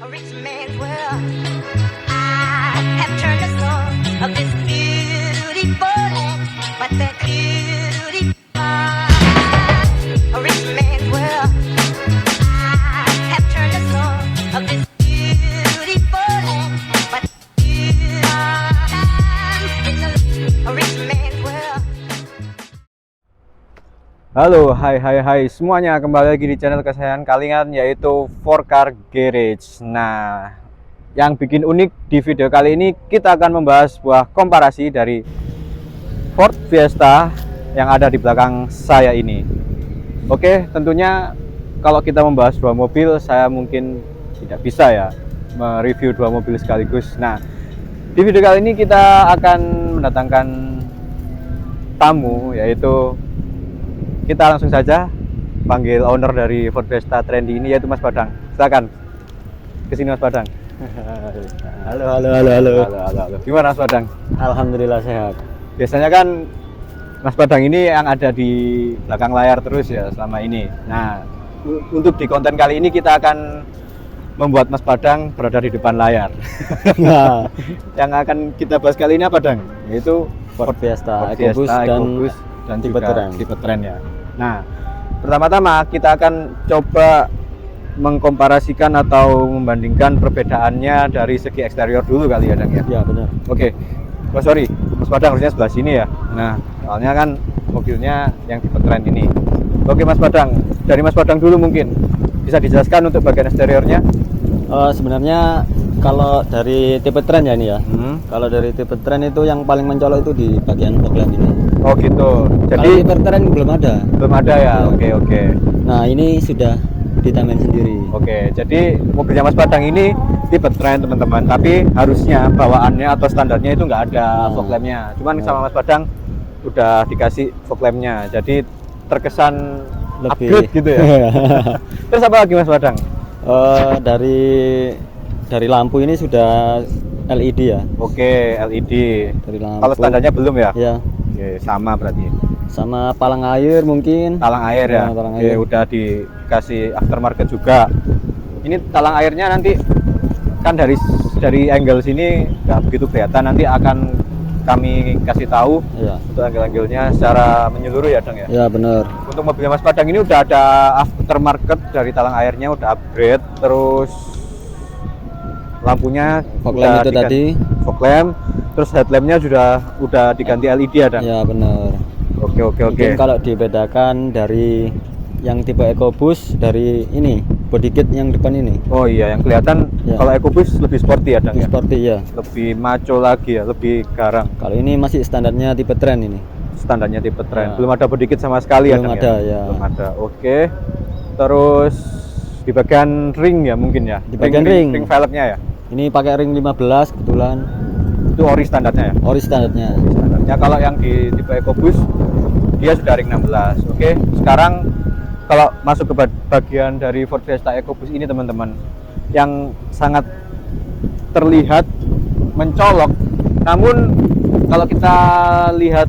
A rich man's world. I have turned the soul of this beautiful land, but that beauty. A rich man's world. I have turned the soul of this beautiful land, but a rich man's world. Halo, hai semuanya, kembali lagi di channel kesayangan kalian, yaitu 4Car Garage. Nah, yang bikin unik di video kali ini, kita akan membahas sebuah komparasi dari Ford Fiesta yang ada di belakang saya ini. Oke, tentunya kalau kita membahas dua mobil, saya mungkin tidak bisa ya mereview dua mobil sekaligus. Nah, di video kali ini kita akan mendatangkan tamu, yaitu kita langsung saja panggil owner dari Ford Fiesta Trendy ini, yaitu Mas Badang. Silakan kesini Mas Badang. Halo. Gimana Mas Badang? Alhamdulillah sehat. Biasanya kan Mas Badang ini yang ada di belakang layar terus ya selama ini. Nah, untuk di konten kali ini kita akan membuat Mas Badang berada di depan layar. Nah, Yang akan kita bahas kali ini apa, Dang? Yaitu Ford Fiesta, Fiesta, EcoBoost dan tipe juga Trend. tipe Trend ya. Nah, pertama-tama kita akan coba mengkomparasikan atau membandingkan perbedaannya dari segi eksterior dulu kali ya, Dang ya. Ya benar. Oke. Oh sorry, Mas Badang harusnya sebelah sini ya. Nah, soalnya kan mobilnya yang tipe Trend ini. Oke Mas Badang, dari Mas Badang dulu mungkin bisa dijelaskan untuk bagian eksteriornya. Sebenarnya kalau dari tipe Trend ya ini ya. Kalau dari tipe Trend itu yang paling mencolok itu di bagian fog lamp ini. Oh gitu. Kalau Jadi tipe Trend belum ada. belum ada ya. Ya. Oke. Nah ini sudah ditambahin sendiri. Oke, jadi mobilnya Mas Badang ini tipe Trend teman-teman, tapi harusnya bawaannya atau standarnya itu nggak ada fog lampnya. Cuman sama Mas Badang udah dikasih fog lampnya, jadi terkesan Lebih. upgrade gitu ya. Terus apa lagi Mas Badang? Dari lampu ini sudah LED ya. Oke, LED. Dari lampu. Kalau standarnya belum ya? Ya. Oke, sama berarti. Sama palang air mungkin. Talang air ya. Nah, talang Oke, air. udah dikasih aftermarket juga. Ini talang airnya nanti kan dari angle sini nggak begitu kelihatan, nanti akan kami kasih tahu Ya. untuk angle-angle-nya secara menyeluruh ya, Dang ya. Ya benar. Untuk mobilnya Mas Badang ini udah ada aftermarket dari talang airnya, udah upgrade, terus lampunya Fog udah lamp itu tadi. fog lamp, terus headlampnya udah diganti LED ya, Dang. Ya benar. Oke. Mungkin kalau dibedakan dari yang tipe EcoBoost dari ini body kit yang depan ini. Oh iya, yang kelihatan Ya. kalau EcoBoost lebih sporty ya, Dang ya. Seperti ya. Lebih maco lagi ya, lebih garang. Kalau ini masih standarnya tipe Trend ini. Standarnya tipe Trend. Ya. Belum ada body kit sama sekali Belum ya, Dang ada, ya. Belum ada. Oke. Terus di bagian ring ya mungkin ya. Di bagian ring. Ring velgnya ya. Ini pakai ring 15 kebetulan. Itu ori standarnya ya. Ori standarnya. Standarnya kalau yang di tipe EcoBoost dia sudah ring 16. Oke. Sekarang kalau masuk ke bagian dari Ford Fiesta EcoBoost ini teman-teman, yang sangat terlihat mencolok, namun kalau kita lihat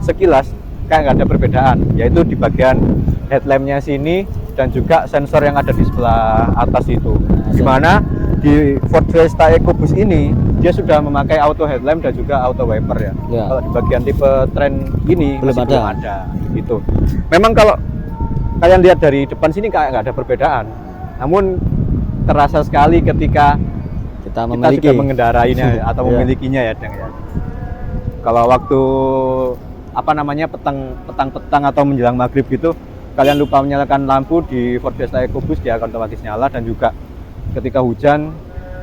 sekilas kayak nggak ada perbedaan, yaitu di bagian headlampnya sini dan juga sensor yang ada di sebelah atas itu. Dimana di Ford Fiesta EcoBoost ini dia sudah memakai auto headlamp dan juga auto wiper ya. Ya. Kalau di bagian tipe Trend ini Belum masih ada. belum ada gitu. Memang kalau kalian lihat dari depan sini kayak nggak ada perbedaan, namun terasa sekali ketika Kita kita memiliki. sudah mengendarainya atau Ya. memilikinya ya, Dang ya. Kalau waktu apa namanya petang atau menjelang maghrib gitu, kalian lupa menyalakan lampu di Ford Fiesta EcoBoost, dia akan otomatis nyala. Dan juga ketika hujan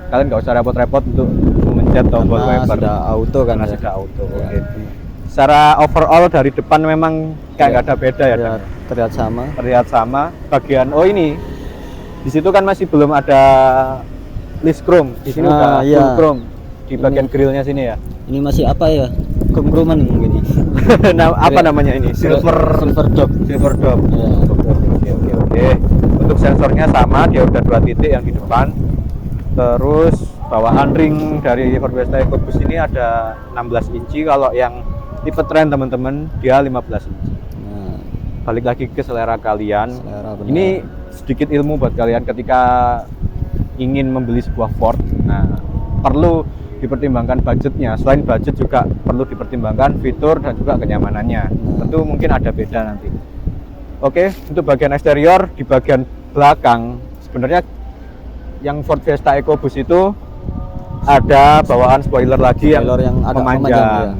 kalian nggak usah repot-repot untuk memencet tombol Karena wiper, sudah auto kan karena ya. sudah auto. Ya. Oke. Secara overall dari depan memang kayak nggak ada beda ya, Ya, Dang. terlihat sama. Terlihat sama. Bagian ini di situ kan masih belum ada list chrome, di sini udah Nah, full iya. chrome di bagian Ini. grillnya sini ya. Ini masih apa ya? Krum-kruman mungkin ini. Nah, apa namanya ini? Silver dot. Silver dot. Ya. Oke. Untuk sensornya sama, dia udah 2 titik yang di depan. Terus bawaan ring dari Ford Fiesta EcoBoost ini ada 16 inci. Kalau yang tipe Trend teman-teman dia 15 inci. Nah, Balik lagi ke selera kalian. selera benar. Ini sedikit ilmu buat kalian ketika ingin membeli sebuah Ford, nah perlu dipertimbangkan budgetnya. Selain budget juga perlu dipertimbangkan fitur dan juga kenyamanannya. Tentu mungkin ada beda nanti. Oke, untuk bagian eksterior di bagian belakang sebenarnya yang Ford Fiesta EcoBoost itu ada bawaan spoiler lagi Spoiler yang agak memanjang, ya.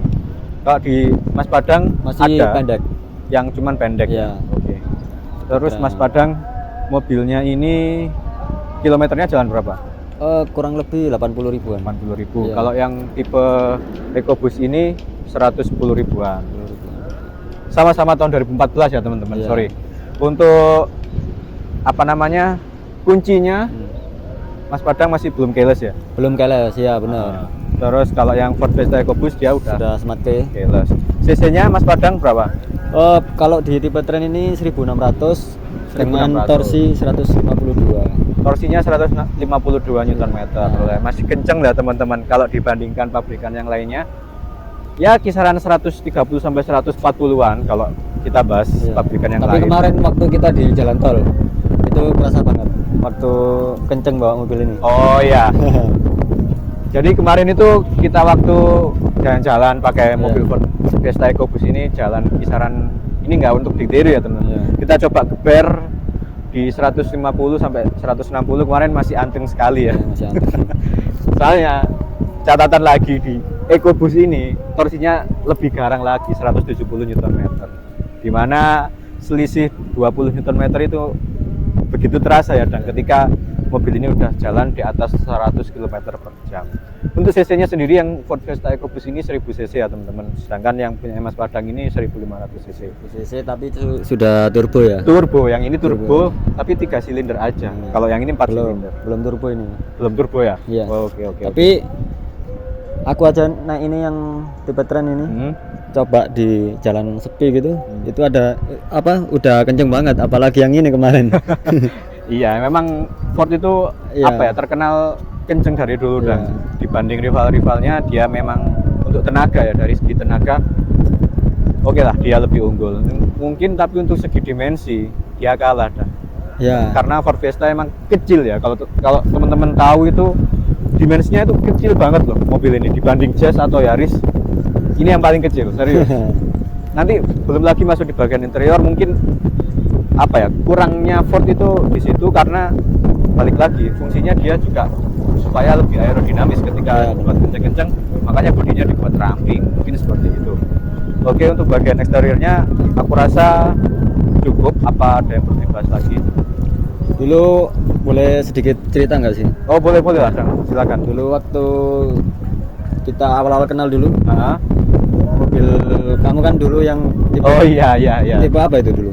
Kalau di Mas Padang Masih ada pendek. yang cuman pendek. Ya. Oke. Terus Nah. Mas Padang mobilnya ini kilometernya jalan berapa? Kurang lebih 80 ribuan. 80.000. Iya. Kalau yang tipe EcoBoost ini 110 ribuan. Sama-sama tahun 2014 ya teman-teman. Iya. Sorry. Untuk apa namanya? Kuncinya Mas Padang masih belum keyless ya? Belum keles ya, benar. Terus kalau yang Ford Fiesta EcoBoost dia udah Sudah smart key. keyless. CC-nya Mas Padang berapa? Kalau di tipe Trend ini 1600 dengan 1600. torsi 152. Torsinya 152 Nm. Masih kenceng lah teman-teman kalau dibandingkan pabrikan yang lainnya. Ya kisaran 130 sampai 140-an kalau kita bahas Iya. pabrikan yang Tapi lain. kemarin waktu kita di jalan tol itu kerasa banget waktu kenceng bawa mobil ini. Oh iya. Jadi kemarin itu kita waktu jalan-jalan pakai Iya. mobil Ford Fiesta EcoBoost ini jalan kisaran ini nggak untuk ditiru ya teman. Iya. Kita coba geber di 150 sampai 160 kemarin masih anteng sekali ya. Masih anteng. Soalnya catatan lagi di EcoBoost ini torsinya lebih garang lagi 170 Nm. Dimana selisih 20 Nm itu begitu terasa ya dan ketika mobil ini udah jalan di atas 100 km per jam. Untuk cc-nya sendiri yang Ford Fiesta EcoBoost ini 1000 cc ya teman-teman. Sedangkan yang punya Mas Padang ini 1500 cc. CC tapi itu sudah turbo ya. Turbo, yang ini turbo, tapi 3 silinder aja. Hmm. Kalau yang ini 4 silinder. Belum turbo ini. Belum turbo ya? Iya. Oke. Tapi aku aja naik ini yang tipe Trend ini. Coba di jalan sepi gitu, itu ada udah kenceng banget, apalagi yang ini kemarin. Iya, memang Ford itu Iya. terkenal kenceng dari dulu Iya. dan dibanding rival-rivalnya dia memang untuk tenaga ya, dari segi tenaga oke lah dia lebih unggul. Mungkin tapi untuk segi dimensi dia kalah dah. Ya. Karena Ford Fiesta emang kecil ya. Kalau teman-teman tahu itu dimensinya itu kecil banget loh mobil ini dibanding Jazz atau Yaris. Ini yang paling kecil, serius. Nanti belum lagi masuk di bagian interior mungkin kurangnya Ford itu di situ karena balik lagi fungsinya dia juga supaya lebih aerodinamis ketika dibuat kenceng-kenceng, makanya bodinya dibuat ramping, mungkin seperti itu. Oke, untuk bagian eksteriornya aku rasa cukup. Apa ada yang perlu dibahas lagi? Dulu boleh sedikit cerita nggak sih? Oh boleh lah, silakan. Dulu waktu kita awal-awal kenal dulu, mobil kamu kan dulu yang tipe, Oh iya. tipe apa itu dulu?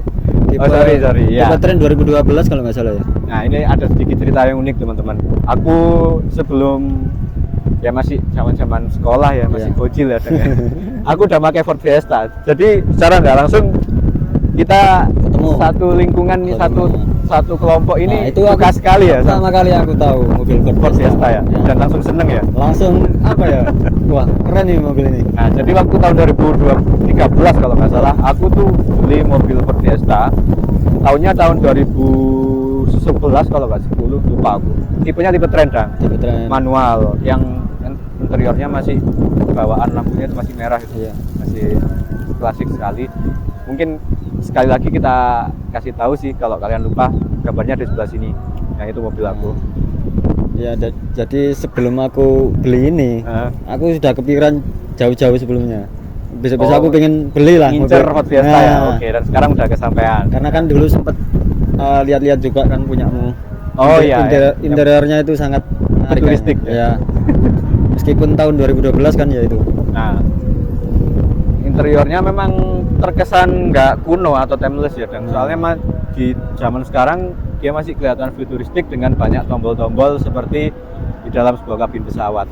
Tipe, sorry, ya. Tipe Trend 2012 kalau nggak salah ya. Nah ini ada sedikit cerita yang unik teman-teman. Aku sebelum ya masih zaman sekolah ya, masih Iya. bocil ya. Aku udah pakai Ford Fiesta. Jadi secara nggak langsung kita Ketemu. satu lingkungan nih, satu kelompok ini Nah, itu suka sekali ya pertama kali aku tahu mobil Ford Fiesta ya, dan langsung seneng ya. Langsung wah keren nih mobil ini. Nah, jadi waktu tahun 2013 kalau nggak salah, aku tuh beli mobil Ford Fiesta. Tahunnya tahun 2011 kalau nggak 10, lupa aku. Tipenya tipe Trend, Tipe Trend. manual, yang interiornya masih bawaan lampunya itu masih merah itu. Iya. Masih klasik sekali. Mungkin sekali lagi kita kasih tahu sih kalau kalian lupa, gambarnya di sebelah sini. Yang itu mobil aku. Ya, jadi sebelum aku beli ini, aku sudah kepikiran jauh-jauh sebelumnya. Besok-besok aku pengen beli lah Ngincer mobil. Ford Fiesta ya. Oke, dan sekarang udah kesampaian. Karena kan dulu sempet lihat-lihat juga kan punyamu. Oh iya, Interiornya itu sangat menarik futuristik kan. Ya. Meskipun tahun 2012 kan ya itu. Nah, interiornya memang terkesan nggak kuno atau timeless ya, dan soalnya di zaman sekarang dia masih kelihatan futuristik dengan banyak tombol-tombol seperti di dalam sebuah kabin pesawat.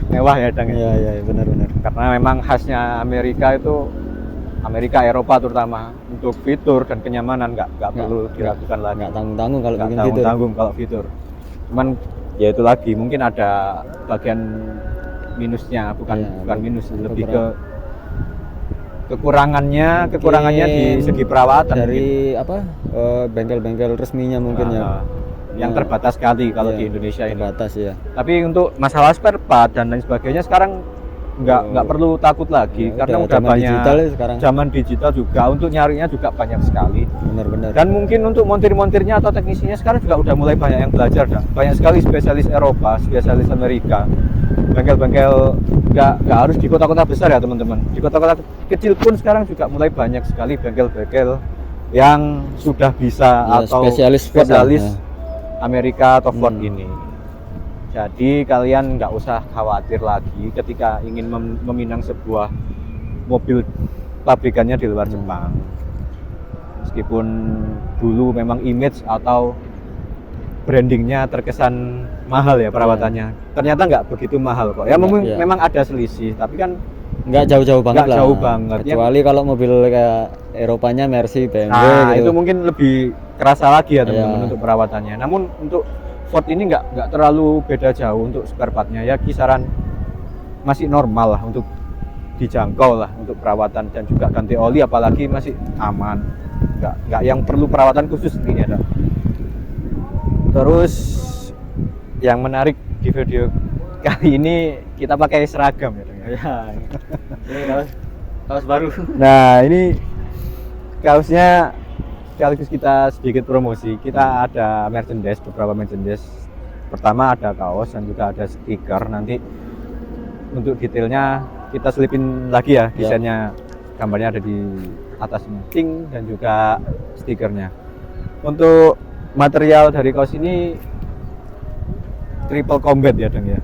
Mewah ya, Dang. Iya, benar-benar. Karena memang khasnya Amerika itu, Amerika Eropa terutama, untuk fitur dan kenyamanan nggak perlu diragukan lagi. Nggak tanggung-tanggung kalau Nggak bikin fitur. tanggung-tanggung kalau fitur. Cuman ya itu lagi mungkin ada bagian minusnya, bukan minus, lebih ke kekurangannya di segi perawatan dari bengkel-bengkel resminya mungkin ya. yang terbatas sekali kalau Iya, di Indonesia ini. terbatas ya. Tapi untuk masalah spare part dan lain sebagainya sekarang nggak perlu takut lagi Ya, karena udah zaman banyak digital ya sekarang. zaman digital juga, untuk nyarinya juga banyak sekali. Benar-benar. Dan mungkin untuk montir-montirnya atau teknisinya sekarang juga udah mulai banyak yang belajar dah. Banyak sekali spesialis Eropa, spesialis Amerika. Bengkel-bengkel nggak harus di kota-kota besar ya teman-teman. Di kota-kota kecil pun sekarang juga mulai banyak sekali bengkel-bengkel yang sudah bisa Ya, atau spesialis Ford lah, ya. Amerika atau Ford ini. Jadi kalian nggak usah khawatir lagi ketika ingin meminang sebuah mobil pabrikannya di luar Jepang. Meskipun dulu memang image atau brandingnya terkesan mahal ya perawatannya, ternyata nggak begitu mahal kok. Ya Iya. memang ada selisih, tapi kan Nggak jauh-jauh banget nggak lah. jauh banget. Kecuali kalau mobil kayak Eropanya Mercy, BMW Nah gitu. itu mungkin lebih kerasa lagi ya teman-teman Iya. untuk perawatannya. Namun untuk Ford ini nggak terlalu beda jauh untuk spare partnya, ya kisaran masih normal lah untuk dijangkau lah untuk perawatan, dan juga ganti oli apalagi masih aman, nggak yang perlu perawatan khusus ini ada. Terus yang menarik di video kali ini kita pakai seragam ya. Ini kaos baru. Nah ini kaosnya sekaligus kita sedikit promosi. Kita ada merchandise, beberapa merchandise. Pertama ada kaos dan juga ada stiker. Nanti untuk detailnya kita selipin lagi ya desainnya, gambarnya ada di atasnya, ting, dan juga stikernya. Untuk material dari kaos ini triple combat ya Deng ya.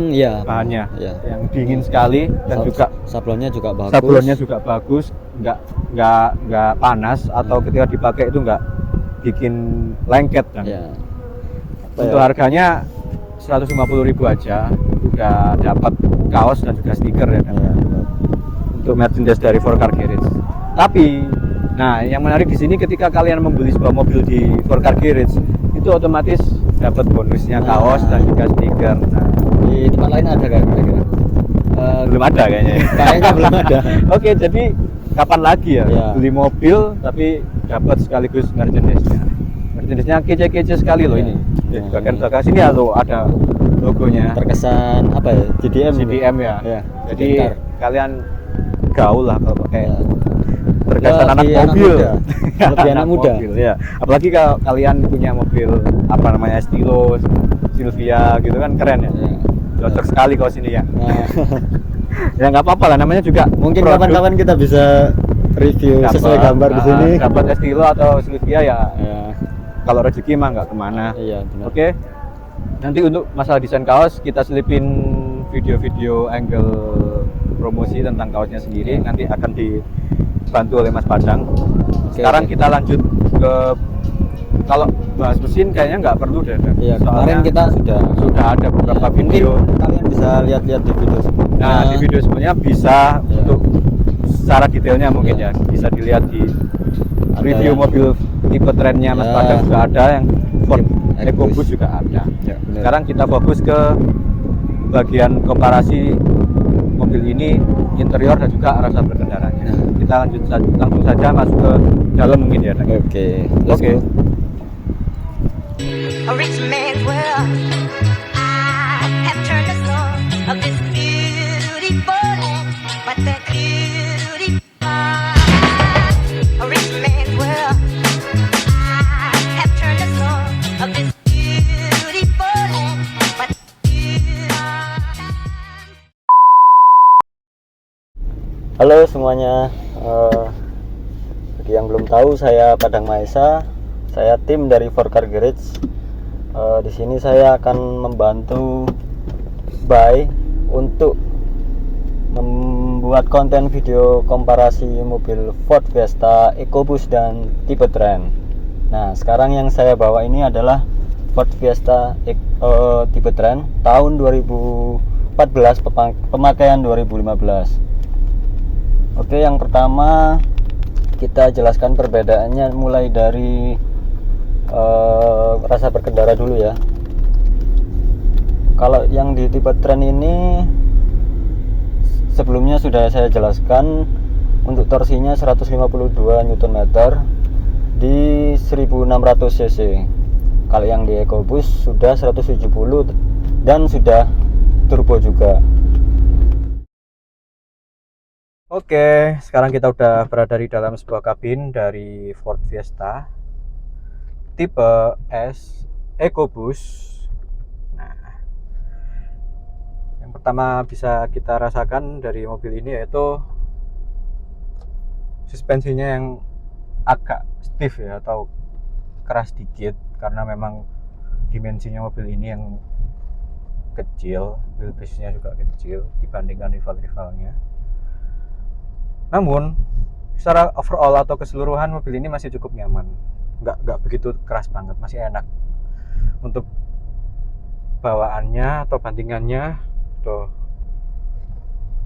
Iya. Bahannya Iya. yang dingin sekali dan juga sablonnya juga bagus. sablonnya juga bagus, nggak panas atau ketika dipakai itu nggak bikin lengket dan Iya. untuk harganya 150.000 aja udah dapat kaos dan juga stiker ya kan? Iya. Untuk merchandise dari For Car Garage. Tapi nah yang menarik di sini ketika kalian membeli sebuah mobil di For Car Garage itu otomatis dapat bonusnya kaos dan juga stiker. Nah, Di tempat lain ada nggak kira-kira? belum ada kayaknya ya. Kayaknya belum ada. Oke, jadi kapan lagi ya Iya. beli mobil tapi dapat sekaligus merchandise-nya. Merchandise-nya kece-kece sekali loh Iya. ini. Di Iya. bagian belakang sini ya lo ada logonya Terkesan apa ya? GDM. CDM ya. Iya. Jadi Pintar. kalian gaul lah kalau pakai Iya. terkesan anak Lebih mobil. muda. Lebih anak muda. Mobil, ya. Apalagi kalau kalian punya mobil apa namanya Estilo, Silvia gitu kan keren ya. Iya. Cocok sekali kalau sini ya. Nah, Ya nggak apa-apa lah, namanya juga mungkin produk. kapan-kapan kita bisa review sesuai gambar di sini. Dapat Estilo atau Silvia ya. Iya. Kalau rezeki mah nggak kemana. Iya, benar. Oke. Nanti untuk masalah desain kaos kita selipin video-video angle promosi tentang kaosnya sendiri, nanti akan dibantu oleh Mas Padang. Oke, Sekarang oke. kita lanjut ke, kalau bahas mesin kayaknya nggak perlu deh. Iya, Soalnya kemarin kita sudah ada beberapa ya, mungkin video. kalian bisa lihat-lihat di video sebelumnya. Nah, di video sebelumnya bisa Ya. untuk secara detailnya mungkin Ya. ya bisa dilihat di Ada review yang- mobil tipe trennya Mas Ya. Padang juga ada, yang Ford EcoBoost. EcoBoost juga ada. Ya, benar. Sekarang kita fokus ke bagian komparasi mobil ini, interior dan juga rasa berkendaranya. Nah. Kita langsung saja masuk ke dalam mungkin ya. Dang. Oke, let's Oke. go. A rich man's world. I have turned the soul of this beautiful land, but that beauty a rich man's world. I have turned the soul of this beautiful land, but Halo semuanya. Bagi yang belum tahu, saya Padang Maesa. Saya tim dari For Car Garage. Di sini saya akan membantu Bay untuk membuat konten video komparasi mobil Ford Fiesta EcoBoost dan tipe Trend. Nah, sekarang yang saya bawa ini adalah Ford Fiesta tipe Trend tahun 2014, pemakaian 2015. Oke, yang pertama kita jelaskan perbedaannya mulai dari rasa berkendara dulu ya. Kalau yang di tipe Trend ini sebelumnya sudah saya jelaskan, untuk torsinya 152 Nm di 1600 cc. Kalau yang di EcoBoost sudah 170 dan sudah turbo juga. Oke, sekarang kita udah berada di dalam sebuah kabin dari Ford Fiesta tipe S EcoBoost. Nah, yang pertama bisa kita rasakan dari mobil ini yaitu suspensinya yang agak stiff ya, atau keras dikit, karena memang dimensinya mobil ini yang kecil, wheelbase-nya juga kecil dibandingkan rival-rivalnya. Namun secara overall atau keseluruhan mobil ini masih cukup nyaman, nggak begitu keras banget, masih enak untuk bawaannya atau bandingannya tuh,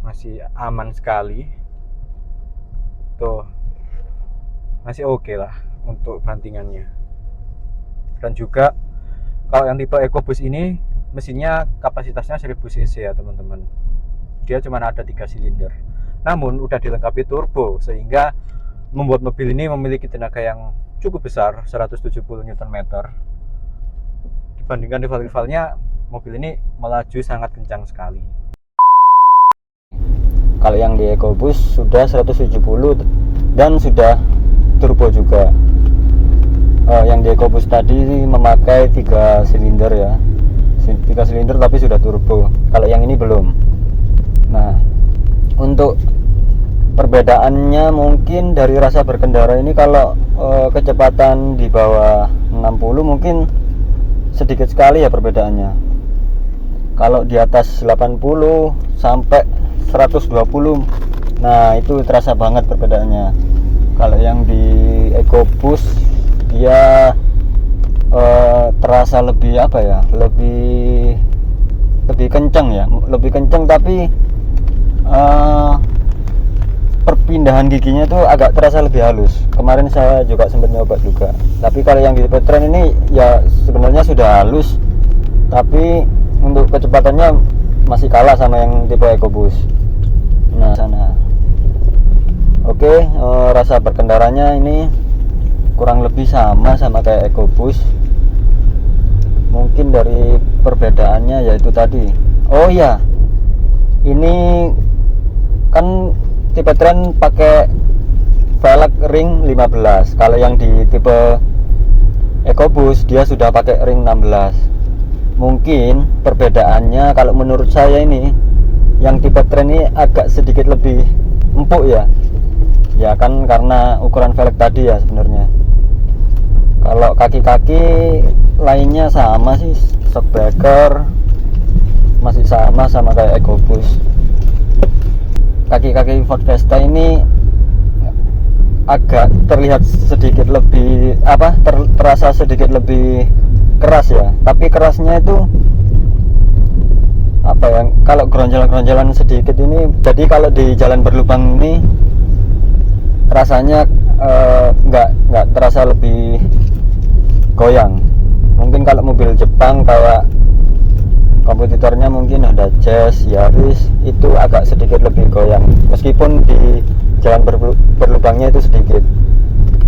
masih aman sekali tuh, masih oke lah untuk bandingannya. Dan juga kalau yang tipe EcoBoost ini mesinnya kapasitasnya 1000 cc ya teman-teman, dia cuma ada 3 silinder, namun udah dilengkapi turbo sehingga membuat mobil ini memiliki tenaga yang cukup besar, 170 Nm. Dibandingkan rival-rivalnya, mobil ini melaju sangat kencang sekali. Kalau yang di EcoBoost sudah 170 dan sudah turbo juga. Yang di EcoBoost tadi memakai 3 silinder ya, 3 silinder tapi sudah turbo. Kalau yang ini belum. Nah, untuk perbedaannya mungkin dari rasa berkendara ini, kalau kecepatan di bawah 60 mungkin sedikit sekali ya perbedaannya. Kalau di atas 80 sampai 120, nah itu terasa banget perbedaannya. Kalau yang di EcoBoost dia terasa lebih apa ya, lebih kencang ya, lebih kencang, tapi perpindahan giginya tuh agak terasa lebih halus. Kemarin saya juga sempat nyoba juga. Tapi kalau yang di tipe Trend ini ya sebenarnya sudah halus, tapi untuk kecepatannya masih kalah sama yang tipe EcoBoost. Nah, sana. Oke, rasa berkendaranya ini kurang lebih sama kayak EcoBoost. Mungkin dari perbedaannya yaitu tadi. Oh ya, ini kan tipe Trend pakai velg ring 15. Kalau yang di tipe EcoBoost dia sudah pakai ring 16. Mungkin perbedaannya kalau menurut saya ini, yang tipe Trend ini agak sedikit lebih empuk ya. Ya kan karena ukuran velg tadi ya sebenarnya. Kalau kaki-kaki lainnya sama sih, shock breaker masih sama kayak EcoBoost. Kaki-kaki Ford Fiesta ini agak terlihat sedikit lebih terasa sedikit lebih keras ya, tapi kerasnya itu apa ya, kalau geronjalan-geronjalan sedikit ini, jadi kalau di jalan berlubang ini rasanya nggak terasa lebih goyang. Mungkin kalau mobil Jepang kayak kompetitornya mungkin ada Jazz, Yaris, itu agak sedikit lebih goyang, meskipun di jalan berlubangnya itu sedikit.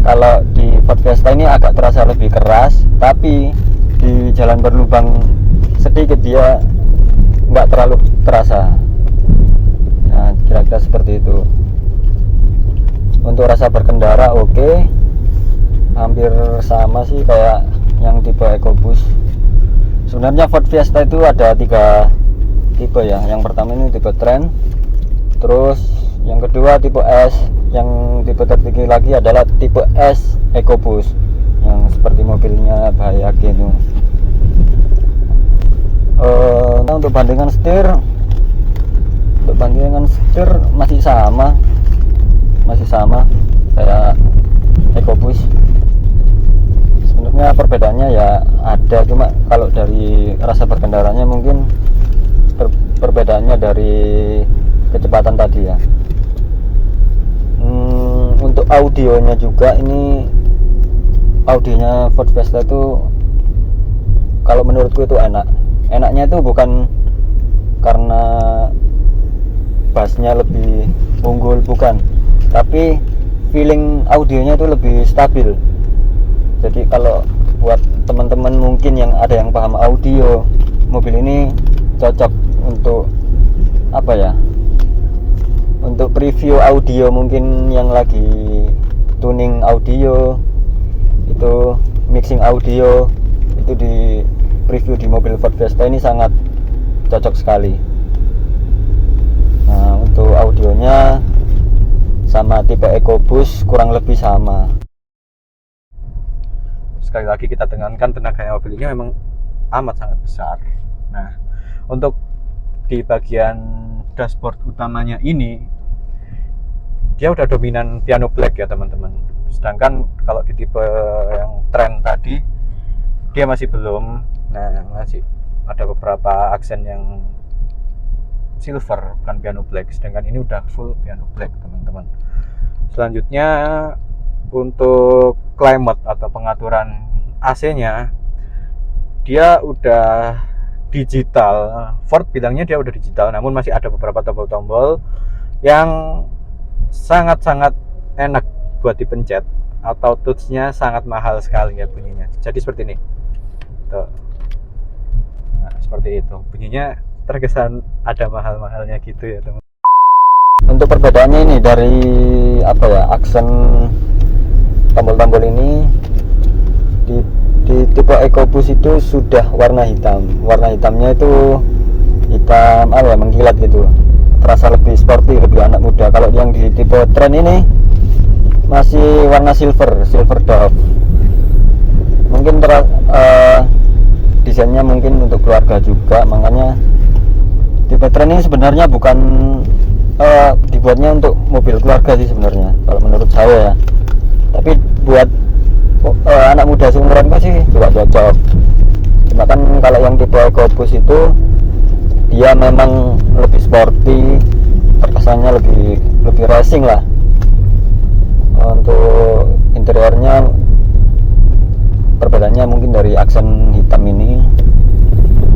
Kalau di Ford Fiesta ini agak terasa lebih keras, tapi di jalan berlubang sedikit dia nggak terlalu terasa. Nah, kira-kira seperti itu. Untuk rasa berkendara oke, hampir sama sih kayak yang tipe EcoBoost. Sebenarnya Ford Fiesta itu ada 3 tipe ya. Yang pertama ini tipe Trend, terus yang kedua tipe S, yang tipe tertinggi lagi adalah tipe S EcoBoost, yang seperti mobilnya Bahayakin itu. Nah, untuk bandingan setir masih sama kayak EcoBoost. Sebenarnya perbedaannya ya ada, cuma kalau dari rasa berkendaranya mungkin perbedaannya dari kecepatan tadi ya. Untuk audionya juga, ini audionya Ford Fiesta itu kalau menurutku itu enaknya itu bukan karena bassnya lebih unggul, bukan, tapi feeling audionya itu lebih stabil. Jadi kalau buat teman-teman mungkin yang ada yang paham audio, mobil ini cocok untuk apa ya, untuk preview audio, mungkin yang lagi tuning audio itu, mixing audio itu di preview di mobil Ford Fiesta ini sangat cocok sekali. Nah, untuk audionya sama tipe EcoBoost kurang lebih sama. Sekali lagi kita tekankan, tenaganya mobil ini memang amat sangat besar. Nah, untuk di bagian dashboard utamanya ini dia udah dominan piano black ya teman-teman. Sedangkan kalau di tipe yang trend tadi dia masih belum. Nah, masih ada beberapa aksen yang silver, bukan piano black. Sedangkan ini udah full piano black teman-teman. Selanjutnya untuk climate atau pengaturan AC-nya dia udah digital. Ford bilangnya dia udah digital, namun masih ada beberapa tombol-tombol yang sangat-sangat enak buat dipencet, atau touch-nya sangat mahal sekali ya bunyinya. Jadi seperti ini tuh. Nah, seperti itu bunyinya, terkesan ada mahal-mahalnya gitu ya teman. Untuk perbedaannya ini dari apa ya, aksen tombol-tombol ini di tipe EcoBoost itu sudah warna hitam. Warna hitamnya itu hitam apa ya, mengkilat gitu, terasa lebih sporty, lebih anak muda. Kalau yang di tipe Trend ini masih warna silver dove. Mungkin desainnya mungkin untuk keluarga juga, makanya tipe Trend ini sebenarnya bukan dibuatnya untuk mobil keluarga sih sebenarnya, kalau menurut saya ya. Tapi buat anak muda seumuranku sih juga cocok. Cuma kan kalau yang tipe EcoBoost itu dia memang lebih sporty, terkesannya lebih racing lah. Untuk interiornya perbedaannya mungkin dari aksen hitam ini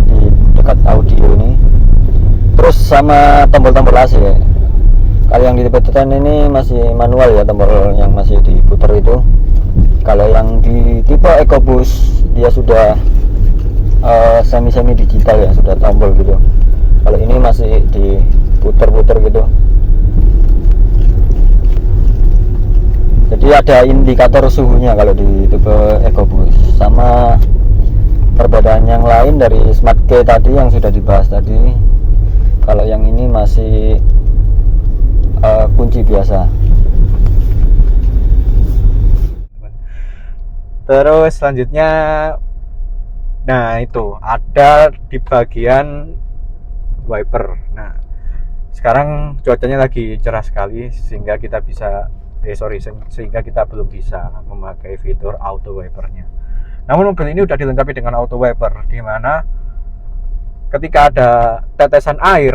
di dekat audio ini, terus sama tombol-tombol AC ya. Kalau yang di tipe Trend ini masih manual ya, tombol yang masih diputar itu. Kalau yang di tipe EcoBoost dia sudah semi digital ya, sudah tombol gitu. Kalau ini masih diputar-putar gitu. Jadi ada indikator suhunya kalau di tipe EcoBoost. Sama perbedaan yang lain dari Smart Key tadi yang sudah dibahas tadi, kalau yang ini masih kunci biasa. Terus selanjutnya, nah itu ada di bagian wiper. Nah, sekarang cuacanya lagi cerah sekali sehingga kita bisa sehingga kita belum bisa memakai fitur auto wipernya. Namun mobil ini udah dilengkapi dengan auto wiper, di mana ketika ada tetesan air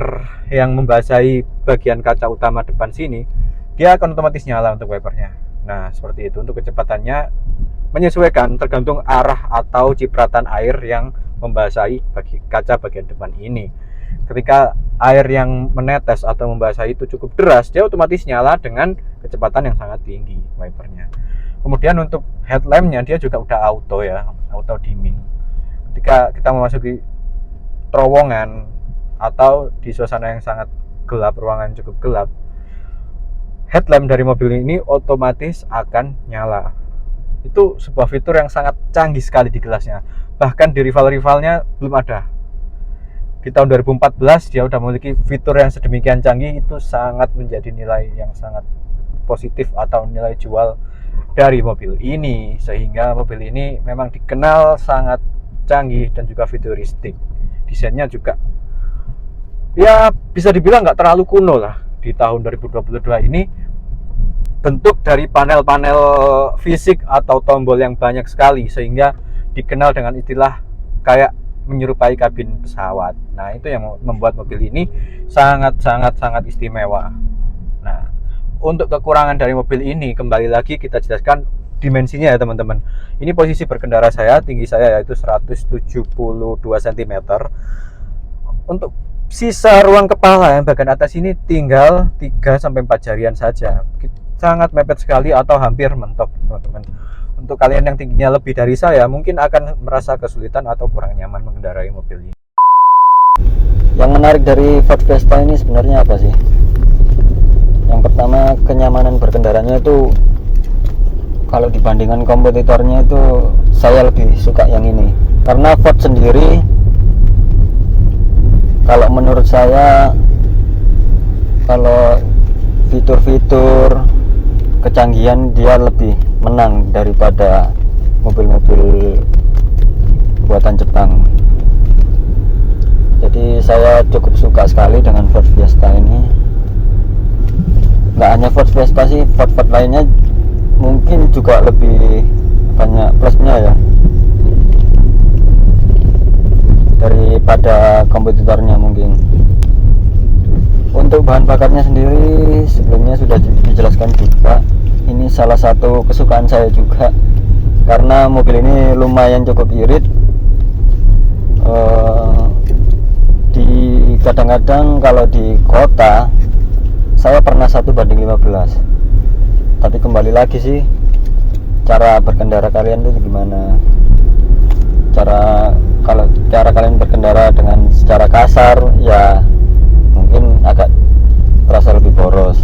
yang membasahi bagian kaca utama depan sini, dia akan otomatis nyala untuk wipernya. Nah, seperti itu. Untuk kecepatannya menyesuaikan tergantung arah atau cipratan air yang membasahi kaca bagian depan ini. Ketika air yang menetes atau membasahi itu cukup deras, dia otomatis nyala dengan kecepatan yang sangat tinggi wipernya. Kemudian untuk headlampnya dia juga udah auto ya, auto dimming. Ketika kita memasuki terowongan atau di suasana yang sangat gelap, ruangan cukup gelap, headlamp dari mobil ini otomatis akan nyala. Itu sebuah fitur yang sangat canggih sekali di kelasnya. Bahkan di rival-rivalnya belum ada. Di tahun 2014 dia udah memiliki fitur yang sedemikian canggih, itu sangat menjadi nilai yang sangat positif atau nilai jual dari mobil ini, sehingga mobil ini memang dikenal sangat canggih dan juga futuristik. Desainnya juga ya bisa dibilang nggak terlalu kuno lah. Di tahun 2022 ini bentuk dari panel-panel fisik atau tombol yang banyak sekali, sehingga dikenal dengan istilah kayak menyerupai kabin pesawat. Nah, itu yang membuat mobil ini sangat istimewa. Nah, untuk kekurangan dari mobil ini, kembali lagi kita jelaskan dimensinya ya teman-teman. Ini posisi berkendara saya, tinggi saya yaitu 172 cm. Untuk sisa ruang kepala yang bagian atas ini tinggal 3-4 jarian saja. Sangat mepet sekali atau hampir mentok teman-teman. untuk kalian yang tingginya lebih dari saya mungkin akan merasa kesulitan atau kurang nyaman mengendarai mobil ini. Yang menarik dari Ford Fiesta ini sebenarnya apa sih? Yang pertama, kenyamanan berkendaranya itu kalau dibandingkan kompetitornya itu saya lebih suka yang ini. Karena Ford sendiri kalau menurut saya, kalau fitur-fitur kecanggihan dia lebih menang daripada mobil-mobil buatan Jepang. Jadi saya cukup suka sekali dengan Ford Fiesta ini. Nggak hanya Ford Fiesta sih, Ford lainnya mungkin juga lebih banyak plusnya ya daripada kompetitornya mungkin. Untuk bahan bakarnya sendiri sebelumnya sudah dijelaskan juga. Ini salah satu kesukaan saya juga karena mobil ini lumayan cukup irit. Di kadang-kadang kalau di kota saya pernah 1:15. Tapi kembali lagi sih, cara berkendara kalian itu gimana. Kalau cara kalian berkendara dengan secara kasar ya mungkin agak terasa lebih boros.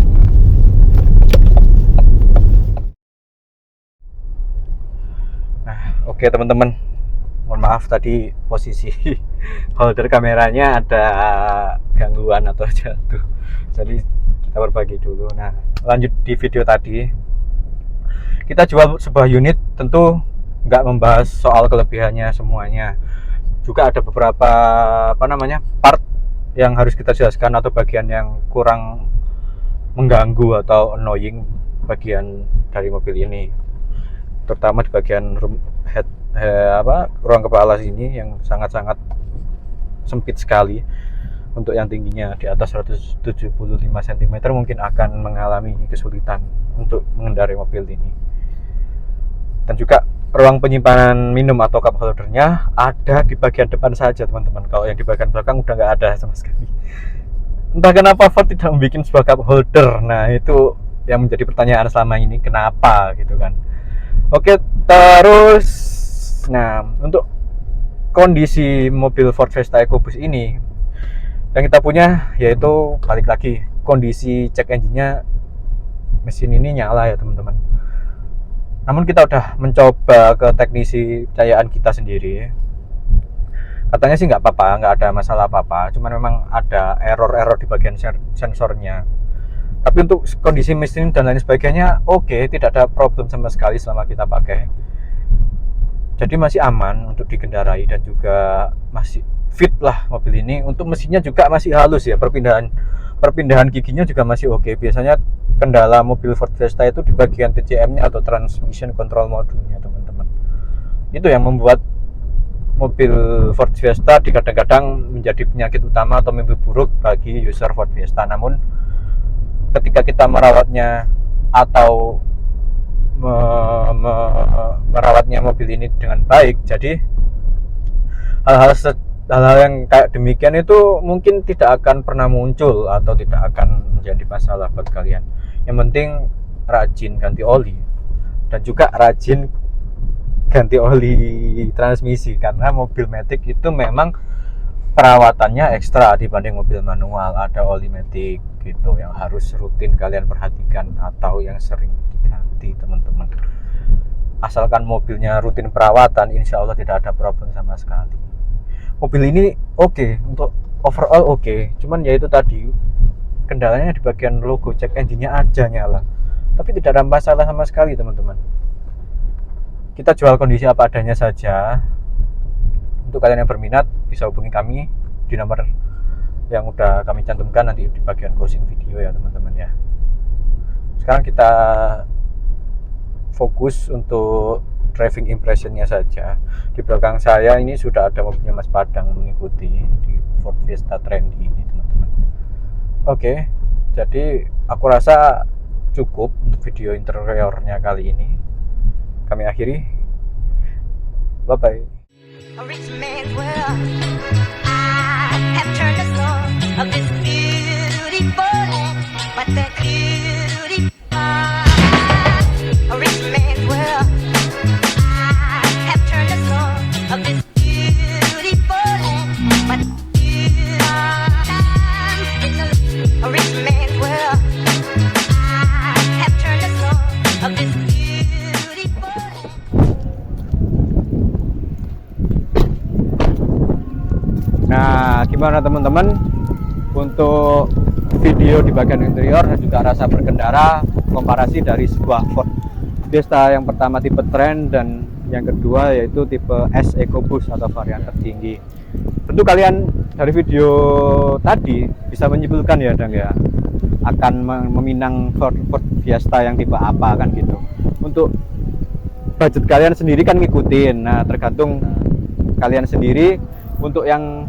Nah, oke teman-teman, mohon maaf tadi posisi holder kameranya ada gangguan atau jatuh, jadi kita berbagi dulu. Nah, lanjut di video tadi, kita jual sebuah unit, tentu nggak membahas soal kelebihannya semuanya, juga ada beberapa part yang harus kita jelaskan atau bagian yang kurang mengganggu atau annoying bagian dari mobil ini, terutama di bagian ruang kepala sini yang sangat-sangat sempit sekali. Untuk yang tingginya di atas 175 cm mungkin akan mengalami kesulitan untuk mengendarai mobil ini. Dan juga ruang penyimpanan minum atau cup holdernya ada di bagian depan saja teman-teman. Kalau yang di bagian belakang udah nggak ada sama sekali. Entah kenapa Ford tidak membuat sebuah cup holder. Nah, itu yang menjadi pertanyaan selama ini, kenapa gitu kan. Oke, terus nah, untuk kondisi mobil Ford Fiesta EcoBoost ini yang kita punya, yaitu balik lagi kondisi cek engine-nya, mesin ini nyala ya teman-teman. Namun kita udah mencoba ke teknisi kepercayaan kita sendiri, katanya sih nggak apa-apa, nggak ada masalah apa-apa, cuman memang ada error-error di bagian sensornya. Tapi untuk kondisi mesin dan lain sebagainya oke, tidak ada problem sama sekali selama kita pakai. Jadi masih aman untuk dikendarai dan juga masih fit lah mobil ini. Untuk mesinnya juga masih halus ya, perpindahan giginya juga masih oke. Biasanya kendala mobil Ford Fiesta itu di bagian TCM-nya atau transmission control module-nya teman-teman. Itu yang membuat mobil Ford Fiesta kadang-kadang menjadi penyakit utama atau mimpi buruk bagi user Ford Fiesta. Namun ketika kita merawatnya atau merawatnya mobil ini dengan baik, jadi hal-hal yang kayak demikian itu mungkin tidak akan pernah muncul atau tidak akan menjadi masalah buat kalian. Yang penting rajin ganti oli dan juga rajin ganti oli transmisi, karena mobil matic itu memang perawatannya ekstra dibanding mobil manual. Ada oli matic gitu yang harus rutin kalian perhatikan atau yang sering diganti teman-teman. Asalkan mobilnya rutin perawatan, insya Allah tidak ada problem sama sekali. Mobil ini oke, untuk overall oke, cuman ya itu tadi kendalanya di bagian logo check engine-nya aja nyala, tapi tidak ada masalah sama sekali teman-teman. Kita jual kondisi apa adanya saja. Untuk kalian yang berminat bisa hubungi kami di nomor yang udah kami cantumkan nanti di bagian closing video ya teman-teman ya. Sekarang kita fokus untuk driving impressionnya saja. Di belakang saya ini sudah ada mobilnya Mas Padang mengikuti di Ford Fiesta Trendy ini teman-teman. Oke, jadi aku rasa cukup untuk video interiornya kali ini. Kami akhiri. Bye bye. A rich man's world. I have turned the soul of this beautiful land, but that beauty, a rich man's world. Nah, gimana teman-teman untuk video di bagian interior dan juga rasa berkendara komparasi dari sebuah Ford Fiesta yang pertama tipe Trend dan yang kedua yaitu tipe S EcoBoost atau varian tertinggi. Tentu kalian dari video tadi bisa menyimpulkan ya Dang ya, akan meminang Ford Fiesta yang tipe apa kan gitu. Untuk budget kalian sendiri kan ngikutin. Nah, tergantung kalian sendiri. Untuk yang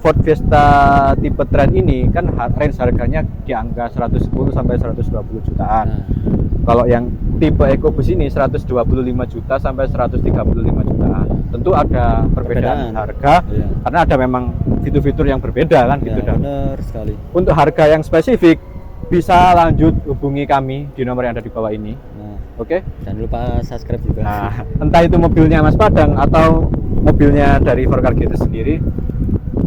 Ford Fiesta tipe Trend ini kan range harganya di angka 110 sampai 120 jutaan. Kalau yang tipe EcoBoost ini 125 juta sampai 135 jutaan. Tentu ada perbedaan harga karena ada memang fitur-fitur yang berbeda kan gitu. Benar sekali. Untuk harga yang spesifik bisa lanjut hubungi kami di nomor yang ada di bawah ini. Oke. Jangan lupa subscribe juga. Nah, entah itu mobilnya Mas Padang atau mobilnya dari Forcar GT sendiri,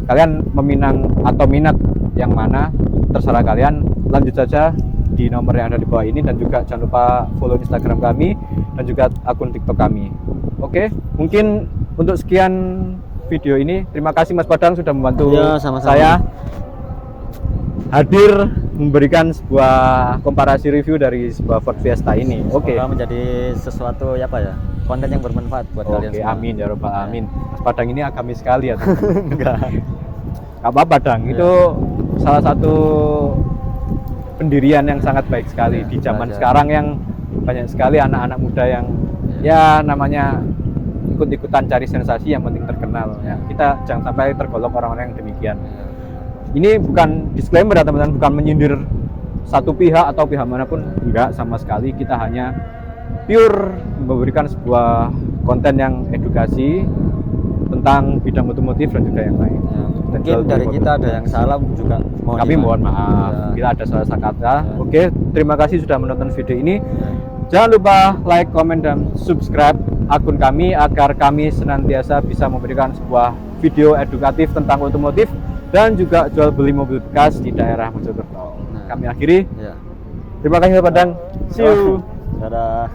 kalian meminang atau minat yang mana terserah kalian, lanjut saja di nomor yang ada di bawah ini dan juga jangan lupa follow Instagram kami dan juga akun TikTok kami. Oke, mungkin untuk sekian video ini, terima kasih Mas Padang sudah membantu saya hadir memberikan sebuah komparasi review dari sebuah Ford Fiesta ini. Oke. Semoga menjadi sesuatu ya apa ya, konten yang bermanfaat buat kalian semua. Amin ya robbal alamin. Mas Padang ini agamis sekali ya. Enggak apa-apa Dang, itu salah satu pendirian yang sangat baik sekali di zaman sekarang yang banyak sekali anak-anak muda yang ya namanya ikut-ikutan cari sensasi yang penting terkenal ya. Kita jangan sampai tergolong orang-orang yang demikian. Ini bukan disclaimer ya teman-teman, bukan menyindir satu pihak atau pihak manapun, enggak sama sekali. Kita hanya pure memberikan sebuah konten yang edukasi tentang bidang otomotif dan juga yang lain. Mungkin dari kita ada yang salah juga kami mohon maaf bila ada salah kata. Oke, terima kasih sudah menonton video ini. Jangan lupa like, comment, dan subscribe akun kami agar kami senantiasa bisa memberikan sebuah video edukatif tentang otomotif dan juga jual beli mobil bekas di daerah Mojokerto. Kami akhiri. Terima kasih Padang. See you. Dadah.